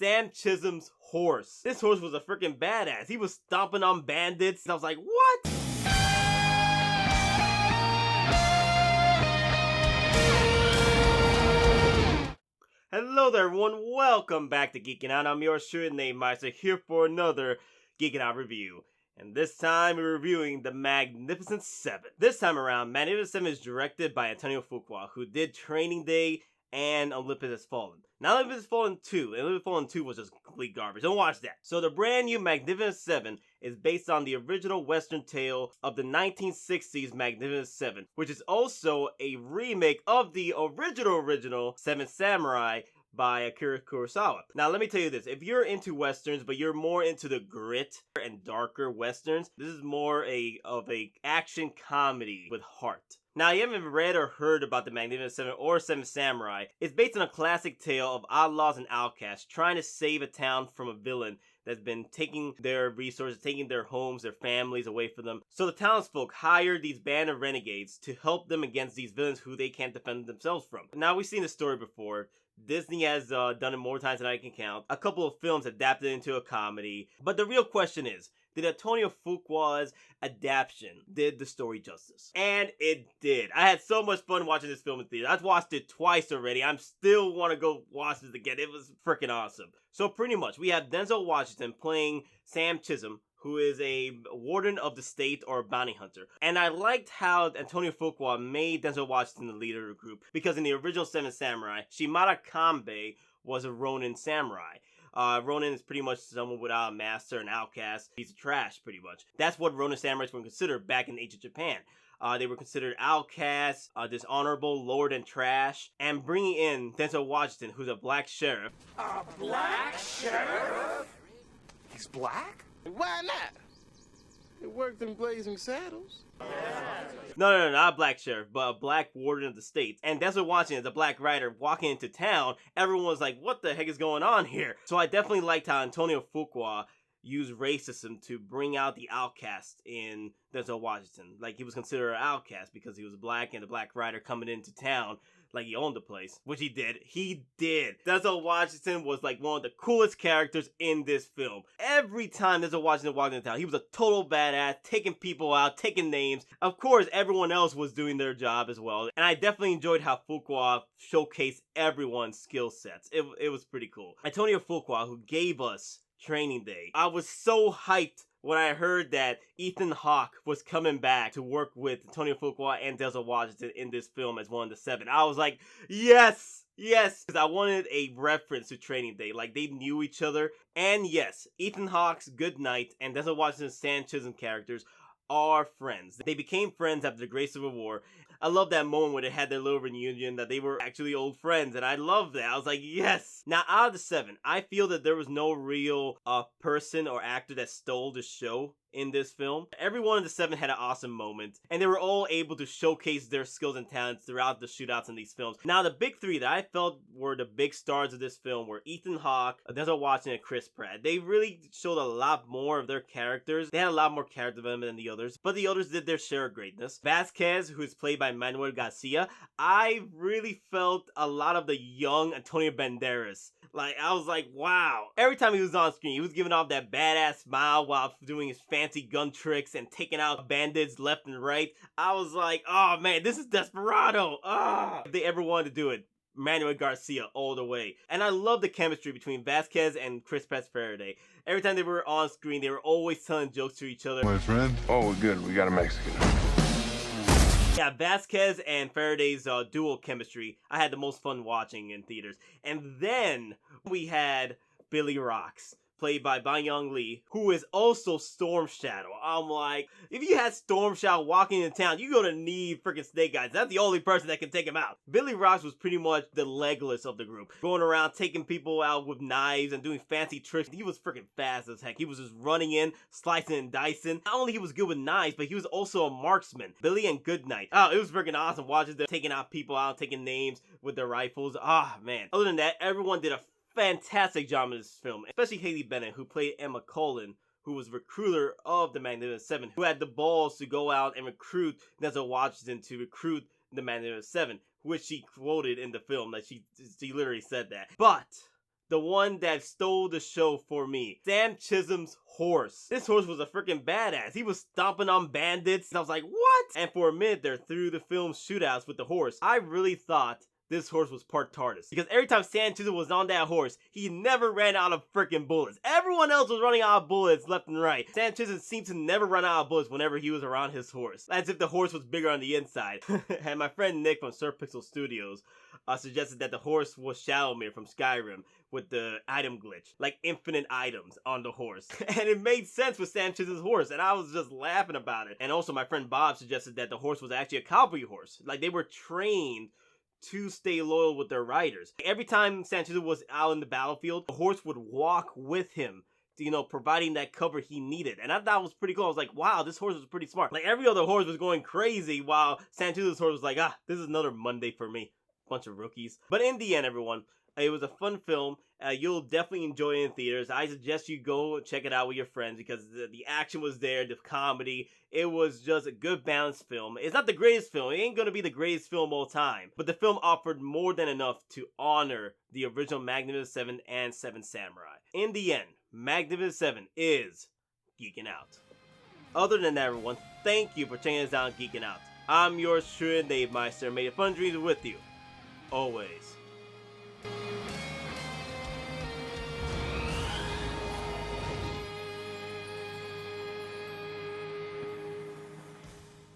Sam Chisholms Horse. This horse was a freaking badass. He was stomping on bandits. I was like, what? Hello there everyone, welcome back to Geekin Out. I'm yours truly, Nate Meister, here for another Geekin Out review. And this time we're reviewing The Magnificent Seven. This time around, Magnificent Seven is directed by Antonio Fuqua, who did Training Day and Olympus Has Fallen. Now Olympus Has Fallen 2, and Olympus Has Fallen 2 was just complete garbage. Don't watch that. So the brand new Magnificent Seven is based on the original Western tale of the 1960s Magnificent Seven, which is also a remake of the original Seven Samurai by Akira Kurosawa. Now let me tell you this, if you're into westerns but you're more into the grit and darker westerns, this is more of a action comedy with heart. Now, you haven't read or heard about the Magnificent Seven or Seven Samurai. It's based on a classic tale of outlaws and outcasts trying to save a town from a villain that's been taking their resources, taking their homes, their families away from them. So the townsfolk hire these band of renegades to help them against these villains who they can't defend themselves from. Now, we've seen the story before. Disney has done it more times than I can count. A couple of films adapted into a comedy. But the real question is, did Antonio Fuqua's adaptation did the story justice? And it did. I had so much fun watching this film in theater. I've watched it twice already. I still want to go watch this again. It was freaking awesome. So pretty much, we have Denzel Washington playing Sam Chisholm, who is a warden of the state or a bounty hunter. And I liked how Antonio Fuqua made Denzel Washington the leader of the group, because in the original Seven Samurai, Shimada Kanbei was a Ronin samurai. Ronin is pretty much someone without a master, an outcast. He's trash, pretty much. That's what Ronin samurais were considered back in ancient Japan. They were considered outcasts, dishonorable, lower than trash. And bringing in Denzel Washington, who's a black sheriff. A black sheriff? He's black? Why not? It worked in Blazing Saddles. No, not a black sheriff, but a black warden of the state. And Denzel Washington, the black writer, walking into town, everyone was like, what the heck is going on here? So I definitely liked how Antonio Fuqua used racism to bring out the outcast in Denzel Washington. Like, he was considered an outcast because he was black, and the black writer coming into town like he owned the place, which he did. He did. Denzel Washington was like one of the coolest characters in this film. Every time Denzel Washington walked into town, he was a total badass, taking people out, taking names. Of course, everyone else was doing their job as well. And I definitely enjoyed how Fuqua showcased everyone's skill sets. It was pretty cool. Antonio Fuqua, who gave us Training Day. I was so hyped when I heard that Ethan Hawke was coming back to work with Antonio Fuqua and Denzel Washington in this film as one of the seven. I was like, yes! Yes! Because I wanted a reference to Training Day. Like, they knew each other. And yes, Ethan Hawke's Good Night and Denzel Washington's Sam Chisholm characters are friends. They became friends after the Great Civil War. I love that moment where they had their little reunion, that they were actually old friends, and I love that. I was like, yes! Now, out of the seven, I feel that there was no real person or actor that stole the show in this film. Every one of the seven had an awesome moment, and they were all able to showcase their skills and talents throughout the shootouts in these films. Now, the big three that I felt were the big stars of this film were Ethan Hawke, Denzel Washington, and Chris Pratt. They really showed a lot more of their characters. They had a lot more character development than the others, but the others did their share of greatness. Vasquez, who is played by Manuel Garcia, I really felt a lot of the young Antonio Banderas. Like, I was like, wow. Every time he was on screen, he was giving off that badass smile while doing his fancy gun tricks and taking out bandits left and right. I was like, oh man, this is Desperado. If they ever wanted to do it, Manuel Garcia all the way. And I love the chemistry between Vasquez and Chris Pratt's Faraday. Every time they were on screen, they were always telling jokes to each other. My friend? Oh, we're good. We got a Mexican. Yeah, Vasquez and Faraday's dual chemistry, I had the most fun watching in theaters. And then we had Billy Rocks, played by bYUNG-hUN, who is also Storm Shadow. I'm like, if you had Storm Shadow walking into town, you're gonna need freaking Snake Eyes. That's the only person that can take him out. Billy Rocks was pretty much the Legolas of the group, going around taking people out with knives and doing fancy tricks. He was freaking fast as heck. He was just running in, slicing and dicing. Not only he was good with knives, but he was also a marksman. Billy and Goodnight. Oh, it was freaking awesome watching them taking out people out, taking names with their rifles. Ah, man. Other than that, everyone did a fantastic job in this film, especially Haley Bennett, who played Emma Cullen, who was recruiter of the Magnificent Seven, who had the balls to go out and recruit Denzel Washington to recruit the Magnificent Seven, which she quoted in the film, that she literally said that. But the one that stole the show for me. Sam Chisholms Horse. This horse was a freaking badass. He was stomping on bandits. And I was like, what? And for a minute there, through the film's shootouts with the horse, I really thought this horse was part TARDIS. Because every time Sam Chisholms was on that horse, he never ran out of freaking bullets. Everyone else was running out of bullets left and right. Sam Chisholms seemed to never run out of bullets whenever he was around his horse. As if the horse was bigger on the inside. And my friend Nick from Sir Pixel Studios suggested that the horse was Shadowmere from Skyrim with the item glitch. Like infinite items on the horse. And it made sense with Sam Chisholms' horse. And I was just laughing about it. And also my friend Bob suggested that the horse was actually a cavalry horse. Like they were trained to stay loyal with their riders. Every time Sam Chisholms was out in the battlefield, the horse would walk with him, you know, providing that cover he needed. And I thought it was pretty cool. I was like, wow, this horse was pretty smart. Like every other horse was going crazy while Sam Chisholms' horse was like, this is another Monday for me. Bunch of rookies. But in the end, everyone, it was a fun film. You'll definitely enjoy it in theaters. I suggest you go check it out with your friends because the action was there, the comedy. It was just a good balanced film. It's not the greatest film. It ain't going to be the greatest film all time. But the film offered more than enough to honor the original Magnificent Seven and Seven Samurai. In the end, Magnificent Seven is Geeking Out. Other than that, everyone, thank you for checking us out on Geeking Out. I'm yours truly, Dave Meister. May your fun dreams with you. Always.